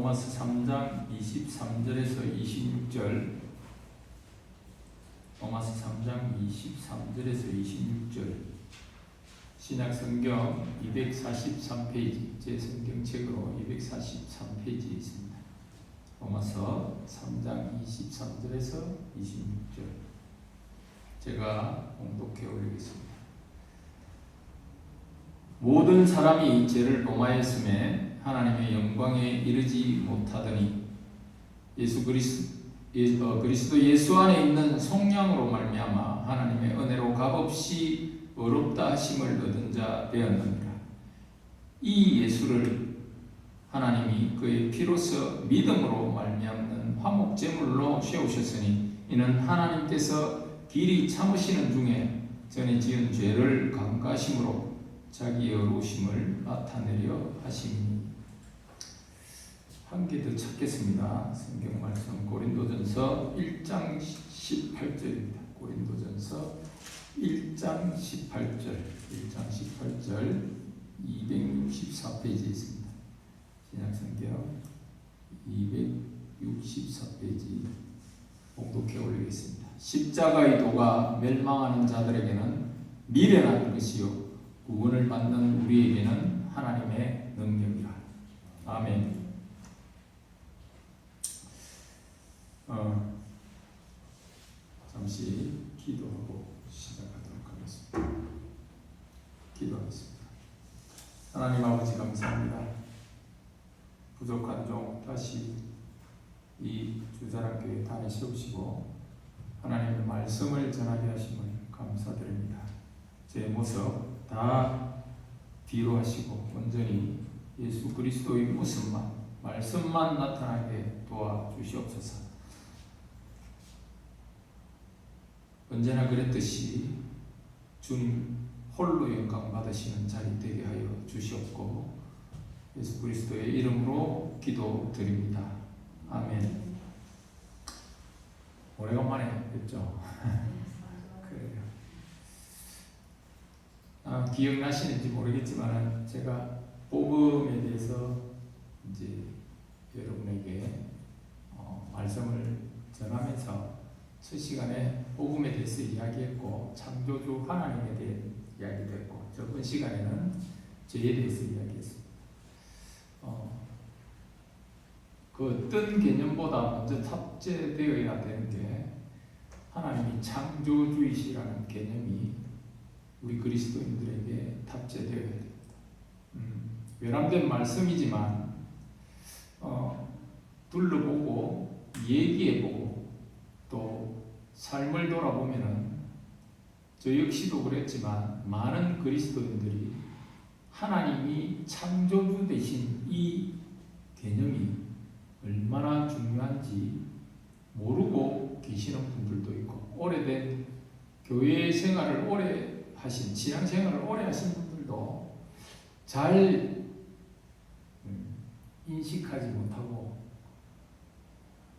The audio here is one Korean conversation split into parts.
로마서 3장 23절에서 26절, 로마서 3장 23절에서 26절, 신약성경 243페이지, 제 성경책으로 243페이지에 있습니다. 로마서 3장 23절에서 26절 제가 봉독해 올리겠습니다. 모든 사람이 죄를 범하였음에 하나님의 영광에 이르지 못하더니 그리스도 예수 안에 있는 성령으로 말미암아 하나님의 은혜로 값없이 의롭다 하심을 얻은 자 되었느니라. 이 예수를 하나님이 그의 피로서 믿음으로 말미암는 화목제물로 세우셨으니 이는 하나님께서 길이 참으시는 중에 전에 지은 죄를 강가심으로 자기의 의로우심을 나타내려 하심이니. 한 개 더 찾겠습니다. 성경 말씀 고린도전서 1장 18절입니다. 고린도전서 1장 18절 264페이지에 있습니다. 신약성경 264페이지 봉독해 올리겠습니다. 십자가의 도가 멸망하는 자들에게는 미련한 것이요 구원을 받는 우리에게는 하나님의 능력이라. 아멘. 잠시 기도하고 시작하도록 하겠습니다. 기도하겠습니다. 하나님 아버지 감사합니다. 부족한 종 다시 이 주자랑교회 단에 세우시고 하나님의 말씀을 전하게 하심을 감사드립니다. 제 모습 다 뒤로 하시고 온전히 예수 그리스도의 모습만, 말씀만 나타나게 도와주시옵소서. 언제나 그랬듯이 주님 홀로 영광 받으시는 자리 되게 하여 주시옵고 예수 그리스도의 이름으로 기도드립니다. 아멘. 오래간만에 뵙죠? 그래요. 기억나시는지 모르겠지만 제가 복음에 대해서 이제 여러분에게 말씀을 전하면서 첫 시간에 복음에 대해서 이야기했고 창조주 하나님에 대해 이야기도 했고 저번 시간에는 죄에 대해서 이야기했습니다. 그 어떤 개념보다 먼저 탑재되어야 되는 게 하나님이 창조주이시라는 개념이 우리 그리스도인들에게 탑재되어야 됩니다. 외람된 말씀이지만 둘러보고 얘기해보고 또 삶을 돌아보면은 저 역시도 그랬지만 많은 그리스도인들이 하나님이 창조주 되신 이 개념이 얼마나 중요한지 모르고 계시는 분들도 있고 오래된 교회 생활을 오래 하신 신앙 생활을 오래 하신 분들도 잘 인식하지 못하고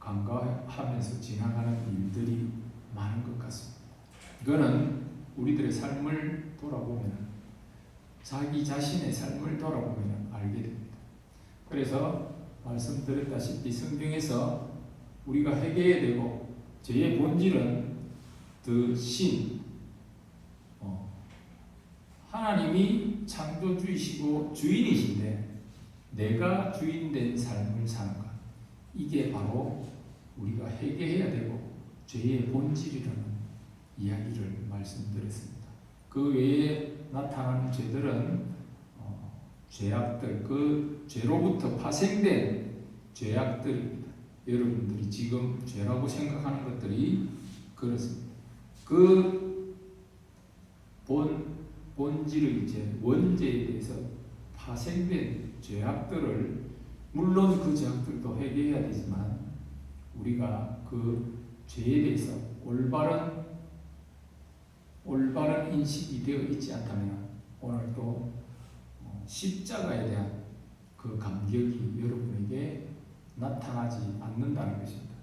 간과하면서 지나가는 일들이 많은 것 같습니다. 이거는 우리들의 삶을 돌아보면 자기 자신의 삶을 돌아보면 알게 됩니다. 그래서 말씀드렸다시피 성경에서 우리가 회개해야 되고 죄의 본질은 the sin, 하나님이 창조주이시고 주인이신데 내가 주인된 삶을 사는 것, 이게 바로 우리가 회개해야 되고 죄의 본질이라는 이야기를 말씀드렸습니다. 그 외에 나타나는 죄들은 죄악들, 그 죄로부터 파생된 죄악들입니다. 여러분들이 지금 죄라고 생각하는 것들이 그렇습니다. 그 본질의 죄, 원죄에 대해서 파생된 죄악들을 물론 그 죄악들도 회개해야 되지만 우리가 그 죄에 대해서 올바른 인식이 되어 있지 않다면 오늘 또 십자가에 대한 그 감격이 여러분에게 나타나지 않는다는 것입니다.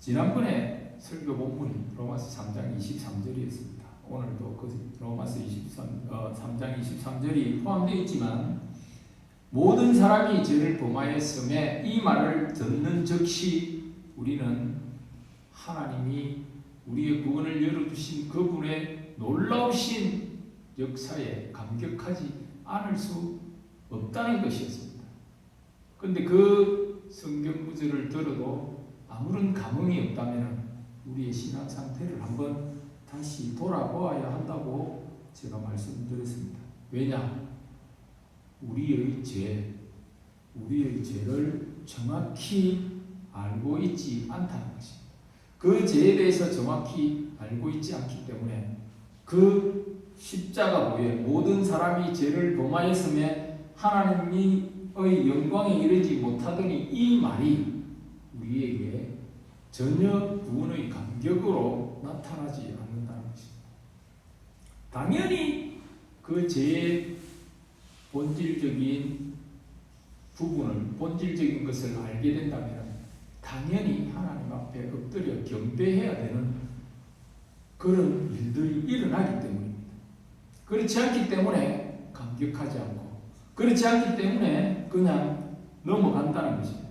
지난번에 설교 본문이 로마서 3장 23절이었습니다. 오늘도 그 로마서 3장 23절이 포함되어 있지만 모든 사람이 죄를 범하였음에 이 말을 듣는 즉시 우리는 하나님이 우리의 구원을 열어주신 그분의 놀라우신 역사에 감격하지 않을 수 없다는 것이었습니다. 그런데 그 성경 구절을 들어도 아무런 감흥이 없다면 우리의 신앙 상태를 한번 다시 돌아보아야 한다고 제가 말씀드렸습니다. 왜냐? 우리의 죄를 정확히 알고 있지 않다는 것입니다. 그 죄에 대해서 정확히 알고 있지 않기 때문에 그 십자가보에 모든 사람이 죄를 범하였음에 하나님의 영광에 이르지 못하더니 이 말이 우리에게 전혀 구원의 감격으로 나타나지 않는다는 것입니다. 당연히 그 죄의 본질적인 부분을, 본질적인 것을 알게 된다면 당연히 하나님 앞에 엎드려 경배해야 되는 그런 일들이 일어나기 때문입니다. 그렇지 않기 때문에 감격하지 않고, 그렇지 않기 때문에 그냥 넘어간다는 것입니다.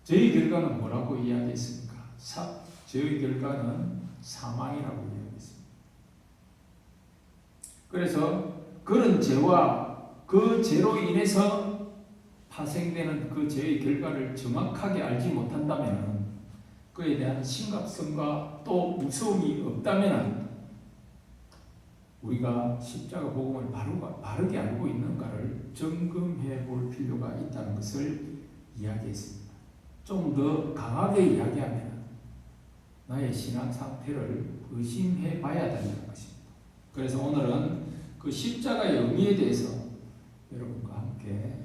저희 결과는 뭐라고 이야기했습니까? 저희 결과는 사망이라고 이야기했습니다. 그래서 그런 죄와 그 죄로 인해서 파생되는 그 죄의 결과를 정확하게 알지 못한다면, 그에 대한 심각성과 또 무서움이 없다면 우리가 십자가 복음을 바르게 알고 있는가를 점검해 볼 필요가 있다는 것을 이야기했습니다. 좀 더 강하게 이야기하면 나의 신앙 상태를 의심해 봐야 된다는 것입니다. 그래서 오늘은 그 십자가의 의미에 대해서 여러분과 함께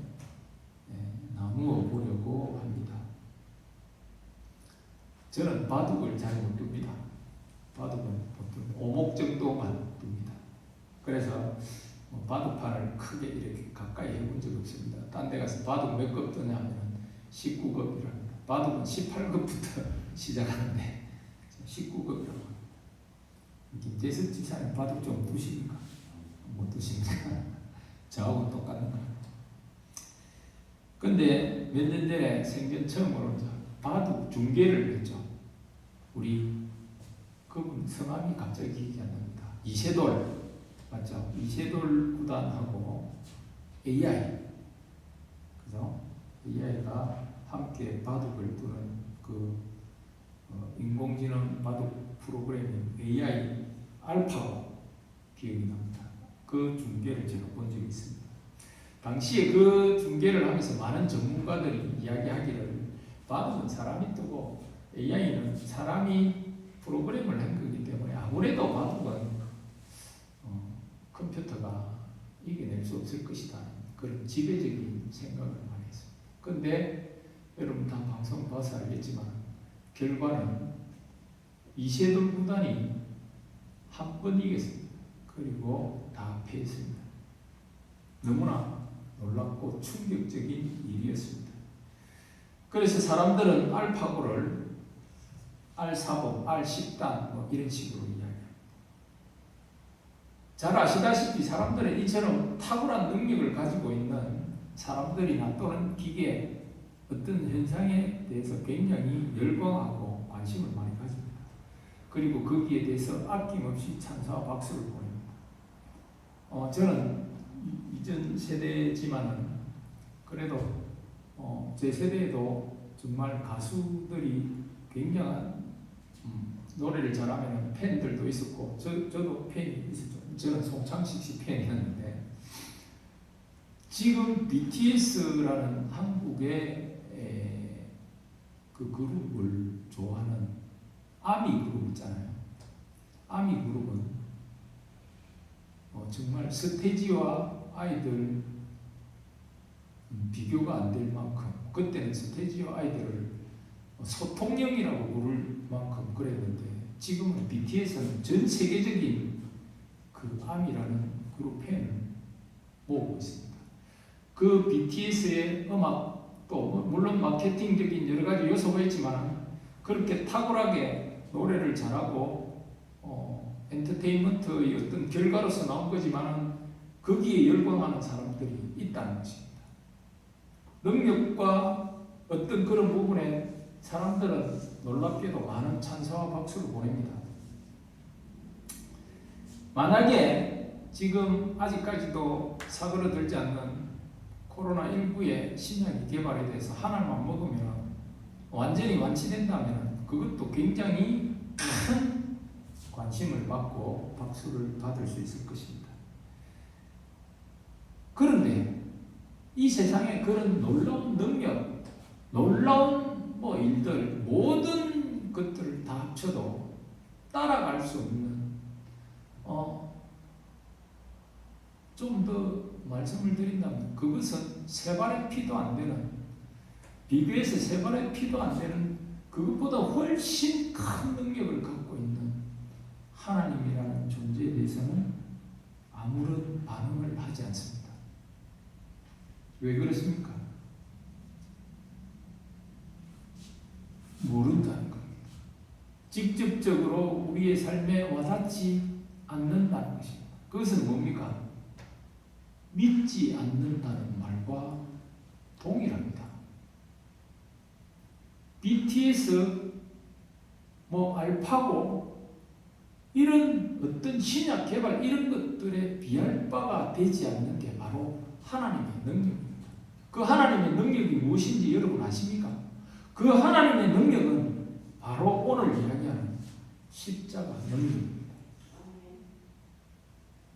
나누어 보려고 합니다. 저는 바둑을 잘 못 둡니다. 바둑은 보통 오목 정도만 둡니다. 그래서 바둑판을 크게 이렇게 가까이 해본 적 없습니다. 딴 데 가서 바둑 몇 급 뜨냐 하면 19급이랍니다. 바둑은 18급부터 시작하는데 19급이라고 합니다. 김재석 지사님 바둑 좀 두십니까? 못 두십니까? 저하고 똑같은 거예요. 근데 몇 년 전에 생전 처음으로 바둑 중계를 했죠. 우리 그분 성함이 갑자기 기억이 안 납니다. 이세돌 맞죠? 이세돌 구단하고 AI, 그죠? AI가 함께 바둑을 두는 그 인공지능 바둑 프로그래밍 AI 알파고 기억이 납니다. 그 중계를 제가 본 적이 있습니다. 당시에 그 중계를 하면서 많은 전문가들이 이야기하기를 바둑은 사람이 뜨고 AI는 사람이 프로그램을 한 거기 때문에 아무래도 바둑은 컴퓨터가 이겨낼 수 없을 것이다. 그런 지배적인 생각을 많이 했습니다. 그런데 여러분 다 방송 봐서 알겠지만 결과는 이세돌 구단이 한 번 이겼습니다. 그리고 다 패했습니다. 너무나 놀랍고 충격적인 일이었습니다. 그래서 사람들은 알파고를 알사범, 알십단 뭐 이런 식으로 이야기합니다. 잘 아시다시피 사람들은 이처럼 탁월한 능력을 가지고 있는 사람들이나 또는 기계 어떤 현상에 대해서 굉장히 열광하고 관심을 많이 가집니다. 그리고 거기에 대해서 아낌없이 찬사와 박수를 보냅니다. 저는 이전 세대지만은 그래도 제 세대에도 정말 가수들이 굉장한 노래를 잘하면 팬들도 있었고 저도 팬이 있었죠. 저는 송창식 씨 팬이었는데 지금 BTS라는 한국의 그 그룹을 좋아하는 아미 그룹 있잖아요. 아미 그룹은 정말 스테지와 아이들 비교가 안 될 만큼, 그때는 스테지와 아이들을 소통령이라고 부를 만큼 그랬는데 지금은 BTS는 전 세계적인 그 아미라는 그룹 팬을 모으고 있습니다. 그 BTS의 음악도 물론 마케팅적인 여러 가지 요소가 있지만 그렇게 탁월하게 노래를 잘하고 엔터테인먼트의 어떤 결과로서 나온 거지만 거기에 열광하는 사람들이 있다는 것입니다. 능력과 어떤 그런 부분에 사람들은 놀랍게도 많은 찬사와 박수를 보냅니다. 만약에 지금 아직까지도 사그러들지 않는 코로나19의 신약이 개발이 돼서 하나만 먹으면 완전히 완치된다면 그것도 굉장히 큰 관심을 받고 박수를 받을 수 있을 것입니다. 그런데 이 세상에 그런 놀라운 능력, 놀라운 일들, 모든 것들을 다 합쳐도 따라갈 수 없는 좀 더 말씀을 드린다면 그것은 세 발의 피도 안 되는, 비교해서 세 발의 피도 안 되는 그것보다 훨씬 큰 능력을 갖고 있는 하나님이라는 존재에 대해서는 아무런 반응을 하지 않습니다. 왜 그렇습니까? 모른다는 겁니다. 직접적으로 우리의 삶에 와닿지 않는다는 것입니다. 그것은 뭡니까? 믿지 않는다는 말과 동일합니다. BTS, 알파고 이런 어떤 신약 개발 이런 것들에 비할 바가 되지 않는 게 바로 하나님의 능력입니다. 그 하나님의 능력이 무엇인지 여러분 아십니까? 그 하나님의 능력은 바로 오늘 이야기하는 십자가 능력입니다.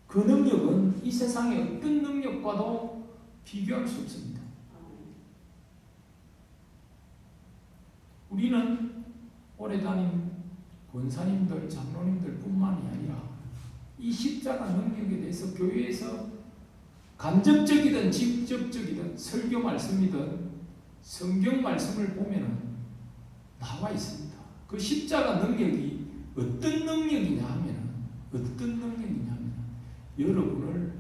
그 능력은 이 세상의 어떤 능력과도 비교할 수 없습니다. 우리는 오래 다닌 권사님들, 장로님들 뿐만이 아니라 이 십자가 능력에 대해서 교회에서 간접적이든 직접적이든 설교 말씀이든 성경 말씀을 보면은 나와 있습니다. 그 십자가 능력이 어떤 능력이냐 하면 여러분을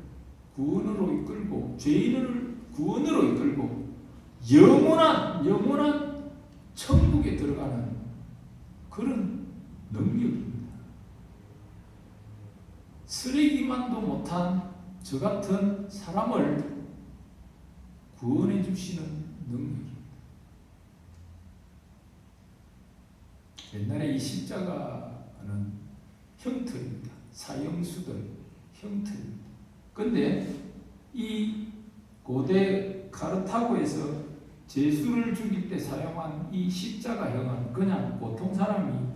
구원으로 이끌고 죄인을 구원으로 이끌고 영원한 천국에 들어가는 그런 능력입니다. 쓰레기만도 못한 저 같은 사람을 구원해 주시는 능력입니다. 옛날에 이 십자가는 형틀입니다. 사형수들 형틀입니다. 근데 이 고대 카르타고에서 제수를 죽일 때 사용한 이 십자가형은 그냥 보통 사람이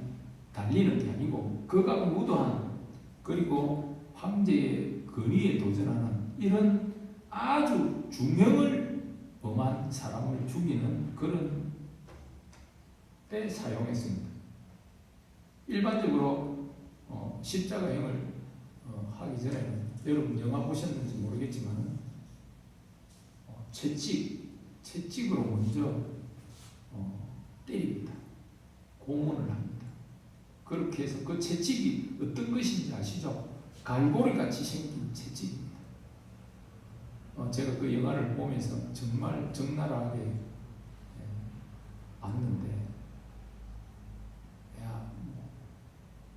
달리는 게 아니고 극악 무도한, 그리고 황제의 권위에 도전하는 이런 아주 중형을 범한 사람을 죽이는 그런 때 사용했습니다. 일반적으로 십자가형을 하기 전에는 여러분 영화 보셨는지 모르겠지만 채찍으로 먼저 때립니다. 고문을 합니다. 그렇게 해서 그 채찍이 어떤 것인지 아시죠? 갈고리 같이 생긴 채찍입니다. 제가 그 영화를 보면서 정말 적나라하게 봤는데,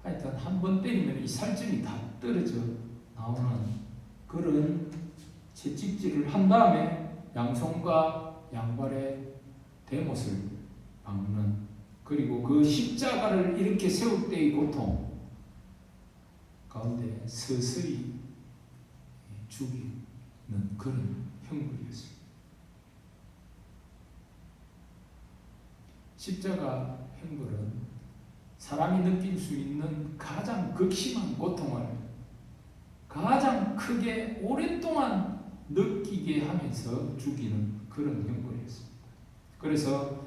하여튼 한 번 때리면 이 살점이 다 떨어져 나오는 그런 채찍질을 한 다음에 양손과 양발에 대못을 박는, 그리고 그 십자가를 이렇게 세울 때의 고통 가운데 서서히 죽이는 그런 형벌이었습니다. 십자가 형벌은 사람이 느낄 수 있는 가장 극심한 고통을 가장 크게 오랫동안 느끼게 하면서 죽이는 그런 형벌이었습니다. 그래서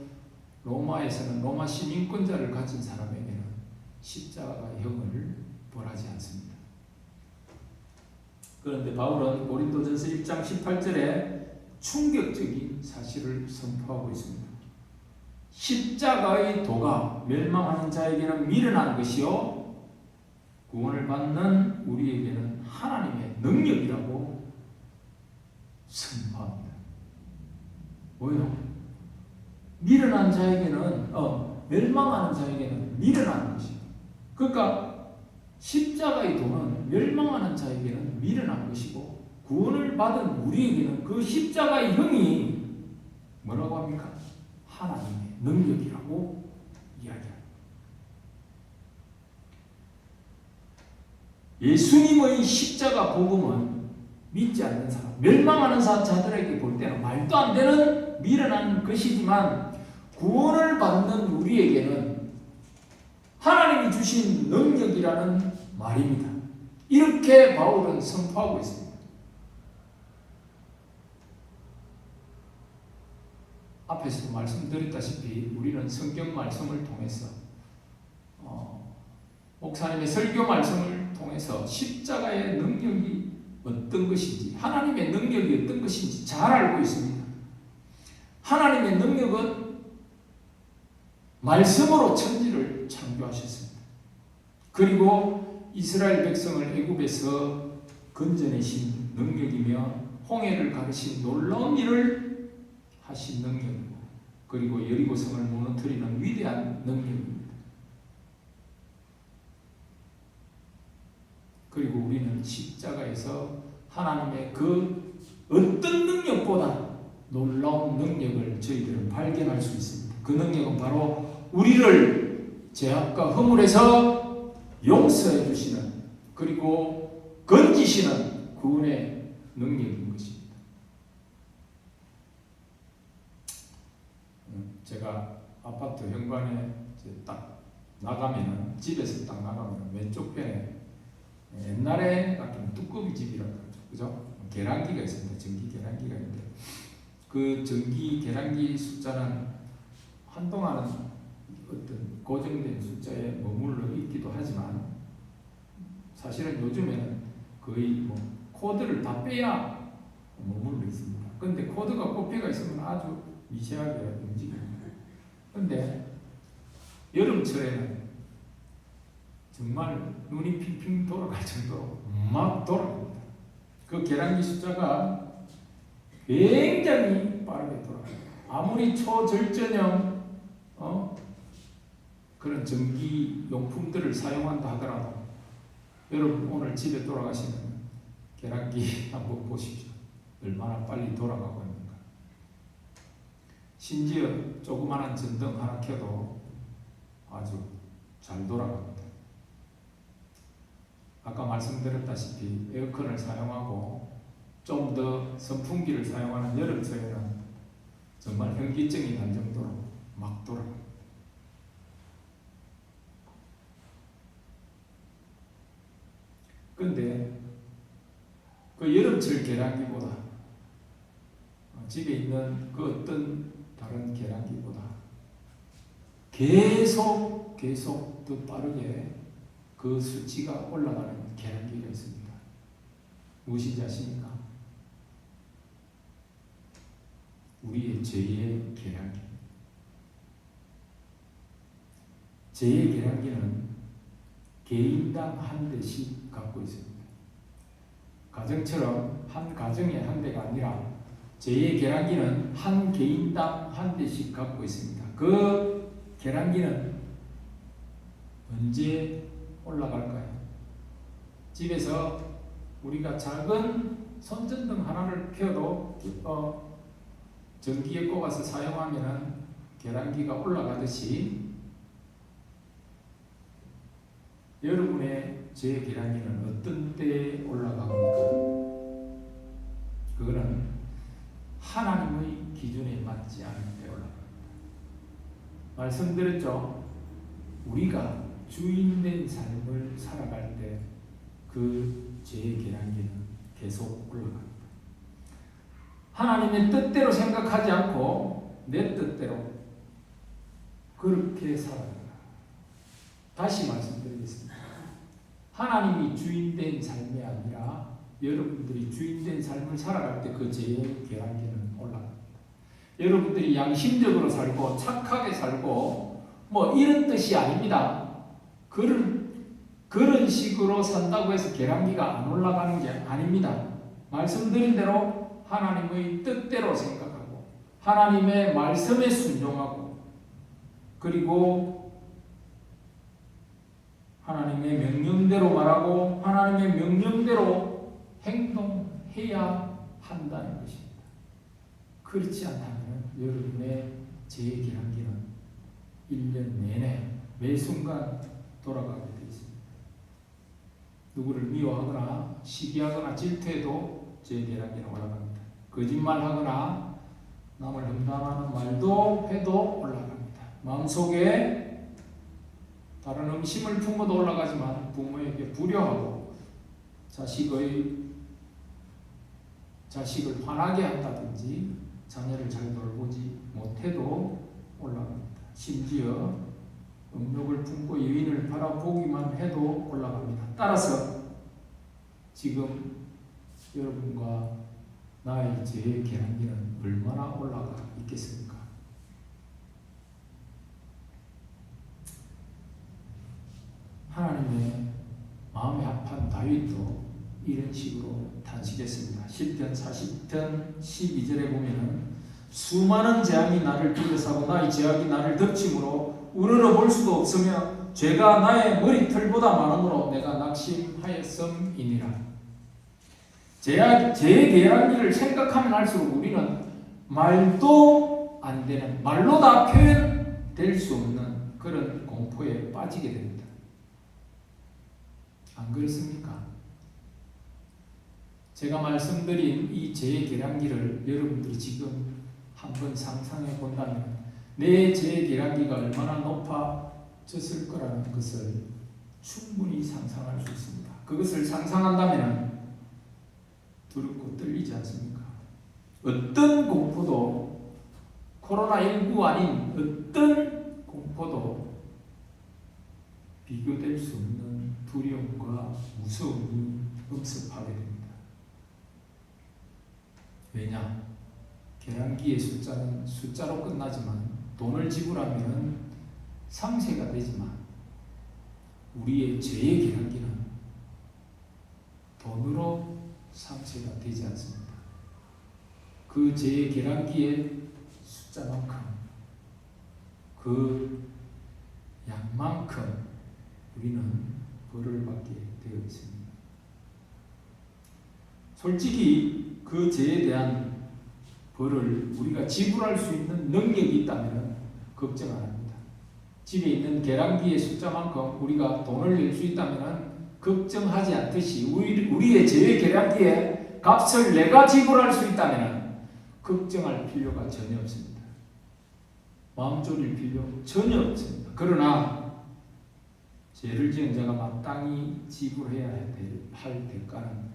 로마에서는 로마 시민권자를 가진 사람에게는 십자가형을 벌하지 않습니다. 그런데 바울은 고린도전서 1장 18절에 충격적인 사실을 선포하고 있습니다. 십자가의 도가 멸망하는 자에게는 미련한 것이요 구원을 받는 우리에게는 하나님의 능력이라고 선포합니다. 뭐예요? 미련한 자에게는 멸망하는 자에게는 미련한 것이요. 그러니까 십자가의 도는 멸망하는 자에게는 미련한 것이고 구원 구원을 받은 우리에게는 그 십자가의 형이 뭐라고 합니까? 하나님의 능력이라고 이야기합니다. 예수님의 십자가 복음은 믿지 않는 사람, 멸망하는 자들에게 볼 때는 말도 안 되는 미련한 것이지만 구원을 받는 우리에게는 하나님이 주신 능력이라는 말입니다. 이렇게 바울은 선포하고 있습니다. 앞에서도 말씀드렸다시피 우리는 성경 말씀을 통해서 목사님의 설교 말씀을 통해서 십자가의 능력이 어떤 것인지, 하나님의 능력이 어떤 것인지 잘 알고 있습니다. 하나님의 능력은 말씀으로 천지를 창조하셨습니다. 그리고 이스라엘 백성을 애굽에서 건져내신 능력이며 홍해를 가르신 놀라운 일을 하신 능력이고, 그리고 여리고성을 무너뜨리는 위대한 능력입니다. 그리고 우리는 십자가에서 하나님의 그 어떤 능력보다 놀라운 능력을 저희들은 발견할 수 있습니다. 그 능력은 바로 우리를 죄악과 허물에서 용서해 주시는, 그리고 건지시는 구원의 능력인 것입니다. 제가 아파트 현관에 딱 나가면은, 집에서 딱 나가면 왼쪽 편에 옛날에 같은 뚜껑이 집이라고 그러죠. 그죠? 계량기가 있습니다. 전기 계량기가 있는데 그 전기 계량기 숫자는 한동안은 어떤 고정된 숫자에 머물러 있기도 하지만 사실은 요즘에는 거의 뭐 코드를 다 빼야 머물러 있습니다. 그런데 코드가 꼽혀가 있으면 아주 미세하게 움직입니다. 그런데 여름철에는 정말 눈이 핑핑 돌아갈 정도로 막 돌아갑니다. 그 계량기 숫자가 굉장히 빠르게 돌아갑니다. 아무리 초절전형 그런 전기 용품들을 사용한다 하더라도 여러분 오늘 집에 돌아가시면 계량기 한번 보십시오. 얼마나 빨리 돌아가고 있는가. 심지어 조그마한 전등 하나 켜도 아주 잘 돌아갑니다. 아까 말씀드렸다시피 에어컨을 사용하고 좀 더 선풍기를 사용하는 여름철에는 정말 현기증이 날 정도로 막 돌아갑니다. 그런데 그 여름철 계량기보다 집에 있는 그 어떤 다른 계량기보다 계속 더 빠르게 그 수치가 올라가는 계량기가 있습니다. 무엇인지 아십니까? 우리의 죄의 계량기. 죄의 계량기는 개인당 한 대씩 갖고 있습니다. 가정처럼 한 가정에 한 대가 아니라 죄의 계량기는 한 개인당 한 대씩 갖고 있습니다. 그 계량기는 언제 올라갈까요? 집에서 우리가 작은 손전등 하나를 켜도 전기에 꼽아서 사용하면 계량기가 올라가듯이 여러분의 제 계량기는 어떤 때에 올라갑니까? 그거는 하나님의 기준에 맞지 않을 때 올라갑니다. 말씀드렸죠? 우리가 주인된 삶을 살아갈 때 그 죄의 계량기는 계속 올라갑니다. 하나님의 뜻대로 생각하지 않고 내 뜻대로 그렇게 살아갑니다. 다시 말씀드리겠습니다. 하나님이 주인된 삶이 아니라 여러분들이 주인된 삶을 살아갈 때 그 죄의 계량기는 올라갑니다. 여러분들이 양심적으로 살고 착하게 살고 뭐 이런 뜻이 아닙니다. 그런 식으로 산다고 해서 계량기가 안 올라가는 게 아닙니다. 말씀드린 대로 하나님의 뜻대로 생각하고 하나님의 말씀에 순종하고 그리고 하나님의 명령대로 말하고 하나님의 명령대로 행동해야 한다는 것입니다. 그렇지 않다면 여러분의 재계량기는 1년 내내 매 순간 돌아가게 되어 있습니다. 누구를 미워하거나 시기하거나 질투해도 재계량기는 올라갑니다. 거짓말하거나 남을 험담하는 말도 해도 올라갑니다. 마음속에 다른 음심을 품어도 올라가지만 부모에게 불효하고 자식을 화나게 한다든지 자녀를 잘 돌보지 못해도 올라갑니다. 심지어 음욕을 품고 여인을 바라보기만 해도 올라갑니다. 따라서 지금 여러분과 나의 죄의 계량기는 얼마나 올라가 있겠습니까? 하나님의 마음에 합한 다윗도 이런 식으로 탄식했습니다. 시편 40편 12절에 보면은 수많은 재앙이 나를 둘러싸고 나의 죄악이 나를 덮침으로 우러러 볼 수도 없으며 죄가 나의 머리털보다 많으므로 내가 낙심하였음이니라. 죄의 계량기를 생각하면 할수록 우리는 말도 안 되는, 말로 다 표현될 수 없는 그런 공포에 빠지게 됩니다. 안 그렇습니까? 제가 말씀드린 이 죄의 계량기를 여러분들이 지금 한번 상상해 본다면 내 죄의 계량기가 얼마나 높아졌을 거라는 것을 충분히 상상할 수 있습니다. 그것을 상상한다면 두렵고 떨리지 않습니까? 어떤 공포도 코로나19 아닌 어떤 공포도 비교될 수 없는 두려움과 무서움이 엄습하게 됩니다. 왜냐? 계량기의 숫자는 숫자로 끝나지만 돈을 지불하면 상세가 되지만 우리의 죄의 계량기는 돈으로 상세가 되지 않습니다. 그 죄의 계량기의 숫자만큼 그 양만큼 우리는 벌을 받게 되어 있습니다. 솔직히 그 죄에 대한 벌을 우리가 지불할 수 있는 능력이 있다면 걱정 안 합니다. 집에 있는 계량기의 숫자만큼 우리가 돈을 낼 수 있다면 걱정하지 않듯이 우리의 죄의 계량기의 값을 내가 지불할 수 있다면 걱정할 필요가 전혀 없습니다. 마음 졸일 필요 전혀 없습니다. 그러나 죄를 지은 자가 마땅히 지불해야 할 대가는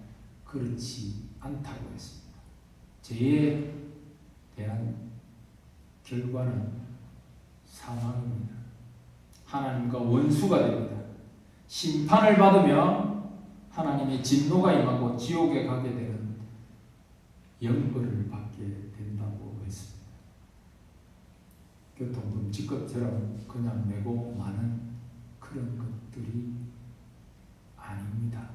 그렇지 않다고 했습니다. 죄에 대한 결과는 사망입니다. 하나님과 원수가 됩니다. 심판을 받으며 하나님의 진노가 임하고 지옥에 가게 되는 영벌을 받게 된다고 했습니다. 교통금 직급처럼 그냥 내고 마는 그런 것들이 아닙니다.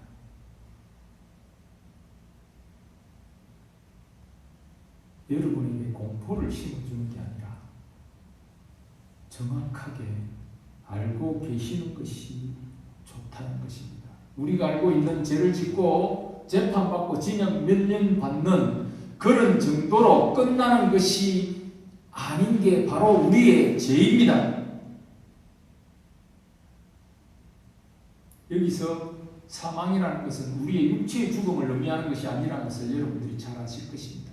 여러분에게 공포를 심어주는 게 아니라 정확하게 알고 계시는 것이 좋다는 것입니다. 우리가 알고 있는 죄를 짓고 재판받고 징역 몇 년 받는 그런 정도로 끝나는 것이 아닌 게 바로 우리의 죄입니다. 여기서 사망이라는 것은 우리의 육체의 죽음을 의미하는 것이 아니라는 것을 여러분들이 잘 아실 것입니다.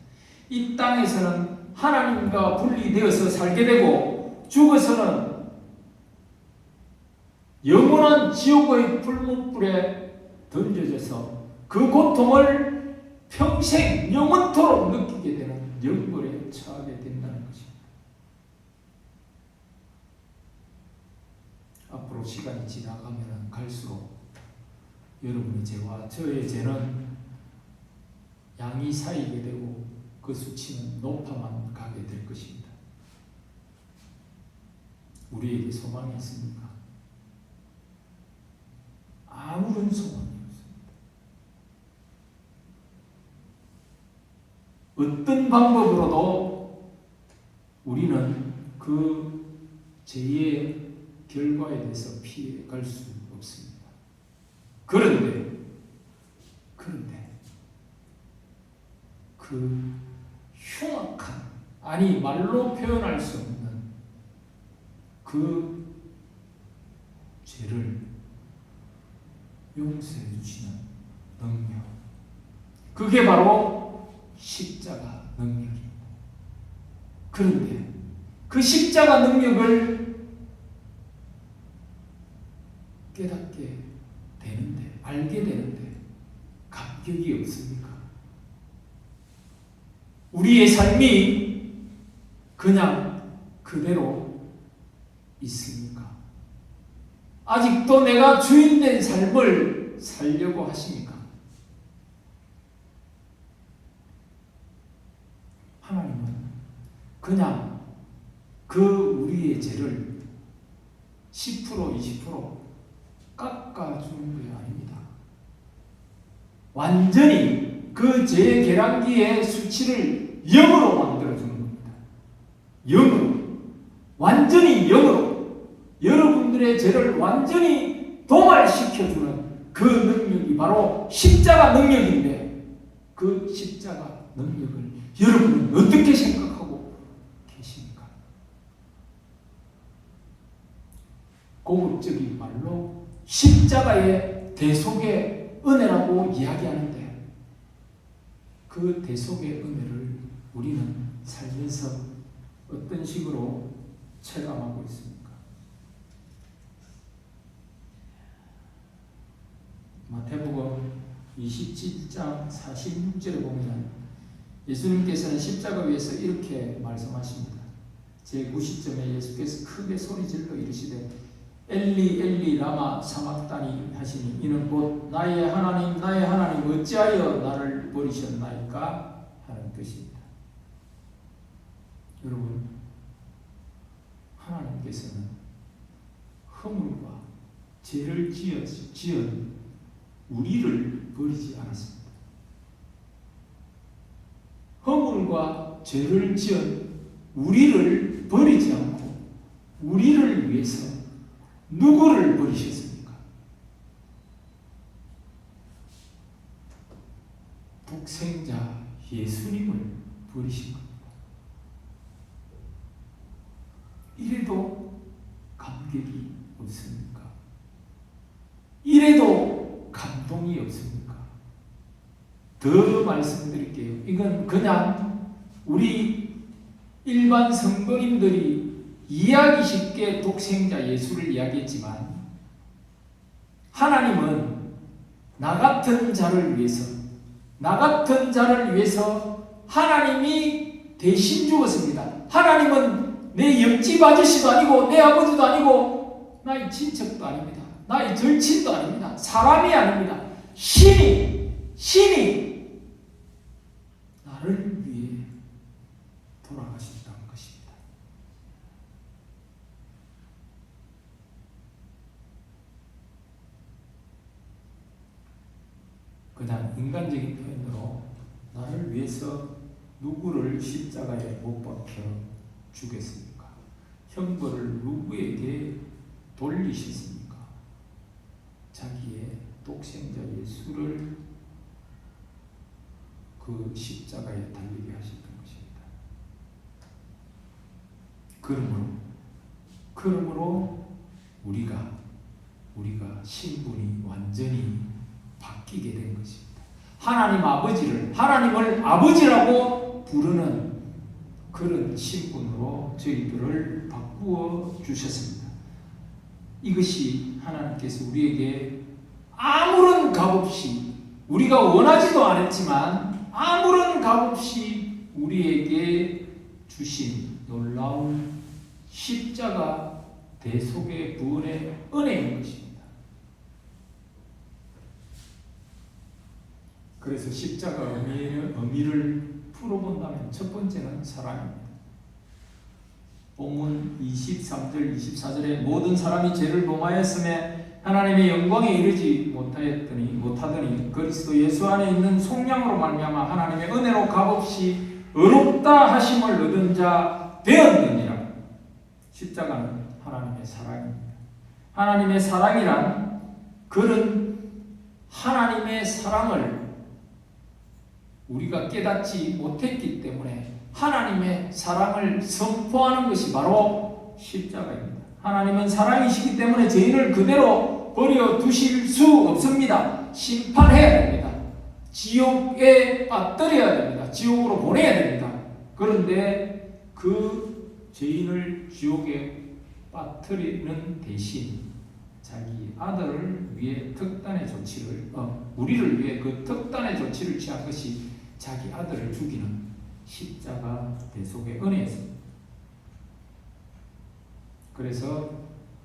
이 땅에서는 하나님과 분리되어서 살게 되고 죽어서는 영원한 지옥의 불문불에 던져져서 그 고통을 평생 영원토록 느끼게 되는 영벌에 처하게 된다는 것입니다. 앞으로 시간이 지나가면 갈수록 여러분의 죄와 저의 죄는 양이 쌓이게 되고 그 수치는 높아만 가게 될 것입니다. 우리에게 소망이 있습니까? 아무런 소망이 없습니다. 어떤 방법으로도 우리는 그 죄의 결과에 대해서 피해갈 수 없습니다. 그런데 그 흉악한, 아니 말로 표현할 수 없는 그 죄를 용서해 주시는 능력, 그게 바로 십자가 능력입니다. 그런데 그 십자가 능력을 깨닫게 되는데, 알게 되는데 감격이 없습니까? 우리의 삶이 그냥 그대로 있습니까? 아직도 내가 주인된 삶을 살려고 하십니까? 하나님은 그냥 그 우리의 죄를 10% 20% 깎아주는 게 아닙니다. 완전히 그 죄 계량기의 수치를 0으로 만들어주는 겁니다. 0으로. 완전히 0으로. 여러분들의 죄를 완전히 도말시켜주는 그 능력이 바로 십자가 능력인데, 그 십자가 능력을 여러분은 어떻게 생각하고 계십니까? 고급적인 말로 십자가의 대속의 은혜라고 이야기하는데, 그 대속의 은혜를 우리는 살면서 어떤 식으로 체감하고 있습니까? 마태복음 27장 46절에 보면 예수님께서는 십자가 위에서 이렇게 말씀하십니다. 제9시점에 예수께서 크게 소리질러 이르시되 엘리 엘리 라마 사막다니 하시니 이는 곧 나의 하나님 어찌하여 나를 버리셨나이까 하는 뜻입니다. 여러분, 하나님께서는 허물과 죄를 지은 우리를 버리지 않았습니다. 허물과 죄를 지은 우리를 버리지 않고 우리를 위해서 누구를 버리셨습니까? 독생자 예수님을 버리신 겁니다. 이래도 감격이 없습니까? 이래도 감동이 없습니까? 더 말씀드릴게요. 이건 그냥 우리 일반 성도님들이 이해하기 쉽게 독생자 예수를 이야기했지만, 하나님은 나 같은 자를 위해서 하나님이 대신 죽었습니다. 하나님은 내 옆집 아저씨도 아니고 내 아버지도 아니고 나의 친척도 아닙니다. 나의 절친도 아닙니다. 사람이 아닙니다. 신이 나를 위해 돌아가셨다는 것입니다. 그냥 인간적인 표현으로 나를 위해서 누구를 십자가에 못 박혀 주겠습니까? 형벌을 누구에게 돌리셨습니까? 자기의 독생자 예수를 그 십자가에 달리게 하셨던 것입니다. 그러므로 우리가 신분이 완전히 바뀌게 된 것입니다. 하나님을 아버지라고 부르는 그런 신분으로 저희들을 바꾸어 주셨습니다. 이것이 하나님께서 우리에게 아무런 값없이, 우리가 원하지도 않았지만 아무런 값없이 우리에게 주신 놀라운 십자가 대속의 구원의 은혜인 것입니다. 그래서 십자가 의미를 풀어본다면 첫 번째는 사랑입니다. 본문 23절 24절에 모든 사람이 죄를 범하였음에 하나님의 영광에 이르지 못하더니 그리스도 예수 안에 있는 속량으로 말미암아 하나님의 은혜로 값없이 의롭다 하심을 얻은 자 되었느니라. 십자가는 하나님의 사랑입니다. 하나님의 사랑이란 그런 하나님의 사랑을 우리가 깨닫지 못했기 때문에 하나님의 사랑을 선포하는 것이 바로 십자가입니다. 하나님은 사랑이시기 때문에 죄인을 그대로 버려두실 수 없습니다. 심판해야 됩니다. 지옥에 빠뜨려야 됩니다. 지옥으로 보내야 됩니다. 그런데 그 죄인을 지옥에 빠뜨리는 대신 자기 아들을 위해 특단의 조치를 우리를 위해 그 특단의 조치를 취한 것이 자기 아들을 죽이는 십자가 대속의 은혜였습니다. 그래서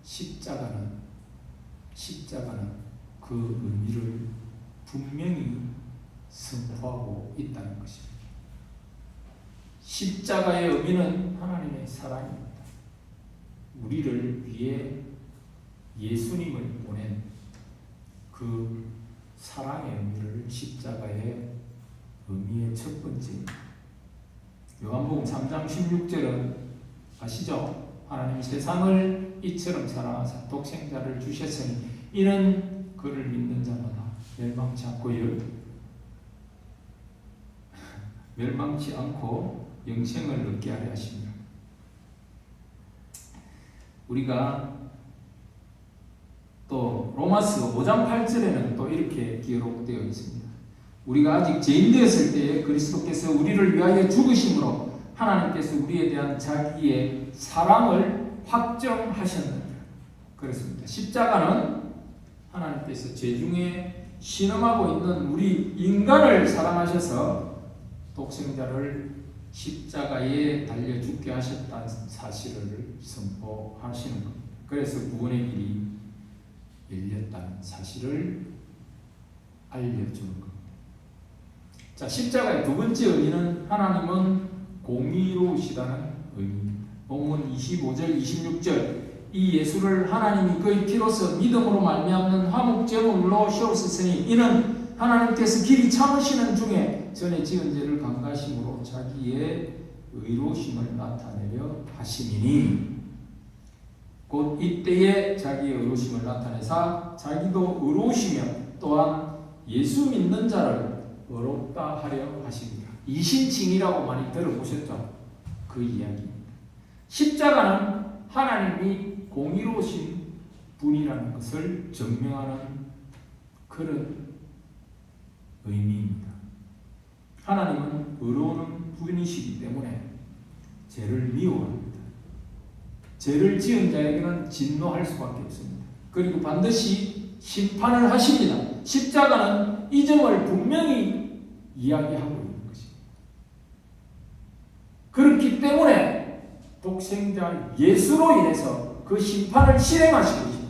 십자가는 그 의미를 분명히 선포하고 있다는 것입니다. 십자가의 의미는 하나님의 사랑입니다. 우리를 위해 예수님을 보낸 그 사랑의 의미를 십자가의 의미의 첫 번째입니다. 요한복음 3장 16절은 아시죠? 하나님 세상을 이처럼 사랑하사 독생자를 주셨으니 이는 그를 믿는 자마다 멸망치 않고 영생을 얻게 하려 하십니다. 우리가 또 로마서 5장 8절에는 또 이렇게 기록되어 있습니다. 우리가 아직 죄인 되었을 때에 그리스도께서 우리를 위하여 죽으심으로 하나님께서 우리에 대한 자기의 사랑을 확정하셨느니라. 그렇습니다. 십자가는 하나님께서 죄 중에 신음하고 있는 우리 인간을 사랑하셔서 독생자를 십자가에 달려 죽게 하셨다는 사실을 선포하시는 겁니다. 그래서 구원의 길이 열렸다는 사실을 알려주는 겁니다. 자, 십자가의 두 번째 의미는 하나님은 공의로우시다는 의미입니다. 본문 25절, 26절 이 예수를 하나님이 그의 피로서 믿음으로 말미암는 화목제물로 세우셨으니 이는 하나님께서 길이 참으시는 중에 전에 지은 죄를 강가심으로 자기의 의로우심을 나타내려 하심이니 곧 이때에 자기의 의로우심을 나타내사 자기도 의로우시며 또한 예수 믿는 자를 의롭다 하려 하십니다. 이신칭이라고 많이 들어보셨죠? 그 이야기입니다. 십자가는 하나님이 공의로우신 분이라는 것을 증명하는 그런 의미입니다. 하나님은 의로운 분이시기 때문에 죄를 미워합니다. 죄를 지은 자에게는 진노할 수밖에 없습니다. 그리고 반드시 심판을 하십니다. 십자가는 이 점을 분명히 이야기하고 있는 것입니다. 그렇기 때문에 독생자 예수로 인해서 그 심판을 실행하신 것입니다.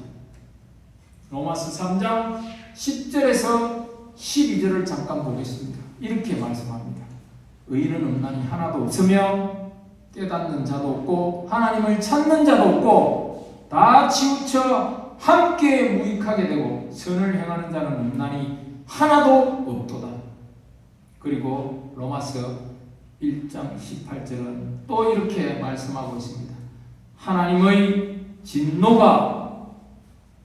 로마서 3장 10절에서 12절을 잠깐 보겠습니다. 이렇게 말씀합니다. 의인은 없나니 하나도 없으며 깨닫는 자도 없고 하나님을 찾는 자도 없고 다 치우쳐 함께 무익하게 되고 선을 행하는 자는 없나니 하나도 없도다. 그리고 로마서 1장 18절은 또 이렇게 말씀하고 있습니다. 하나님의 진노가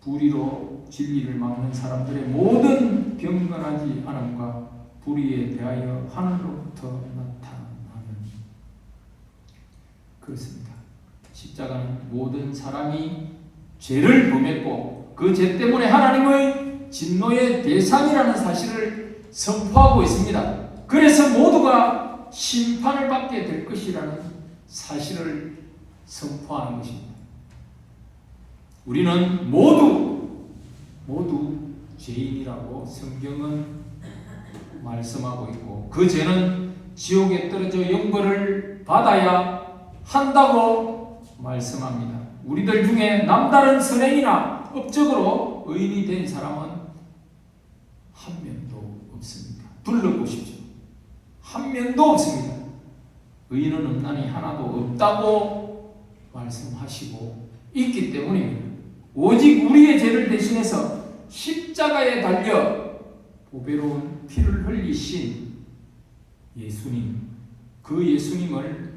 불의로 진리를 막는 사람들의 모든 경건하지 않음과 불의에 대하여 하늘로부터 나타나는 그렇습니다. 십자가는 모든 사람이 죄를 범했고 그 죄 때문에 하나님의 진노의 대상이라는 사실을 선포하고 있습니다. 그래서 모두가 심판을 받게 될 것이라는 사실을 선포하는 것입니다. 우리는 모두 죄인이라고 성경은 말씀하고 있고 그 죄는 지옥에 떨어져 영벌을 받아야 한다고 말씀합니다. 우리들 중에 남다른 선행이나 업적으로 의인이 된 사람은 한 명도 없습니다. 불러보십시오. 한 명도 없습니다. 의인은 없나니 하나도 없다고 말씀하시고 있기 때문입니다. 오직 우리의 죄를 대신해서 십자가에 달려 보배로운 피를 흘리신 예수님, 그 예수님을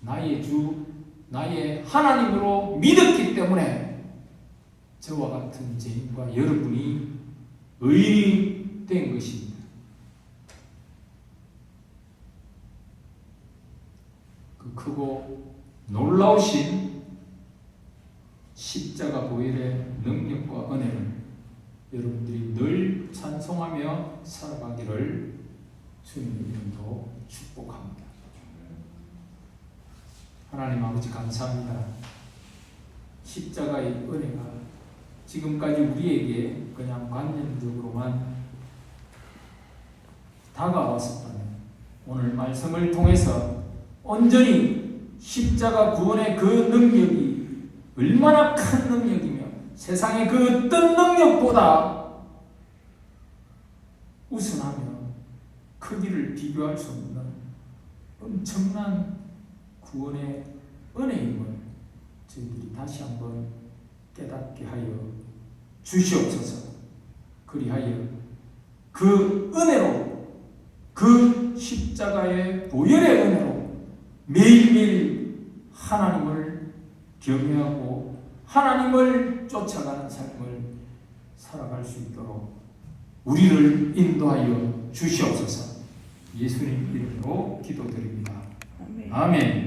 나의 주, 나의 하나님으로 믿었기 때문에 저와 같은 죄인과 여러분이 의인이 된 것입니다. 그 크고 놀라우신 십자가 보혈의 능력과 은혜를 여러분들이 늘 찬송하며 살아가기를 주님의 이름으로 축복합니다. 하나님 아버지 감사합니다. 십자가의 은혜가 지금까지 우리에게 그냥 관념적으로만 다가왔었다면 오늘 말씀을 통해서 온전히 십자가 구원의 그 능력이 얼마나 큰 능력이며 세상의 그 어떤 능력보다 우선하며 크기를 비교할 수 없는 엄청난 구원의 은혜임을 저희들이 다시 한번 깨닫게 하여 주시옵소서. 그리하여 그 은혜로 그 십자가의 보혈의 은혜로 매일매일 하나님을 경외하고 하나님을 쫓아가는 삶을 살아갈 수 있도록 우리를 인도하여 주시옵소서. 예수님 이름으로 기도드립니다. 아멘.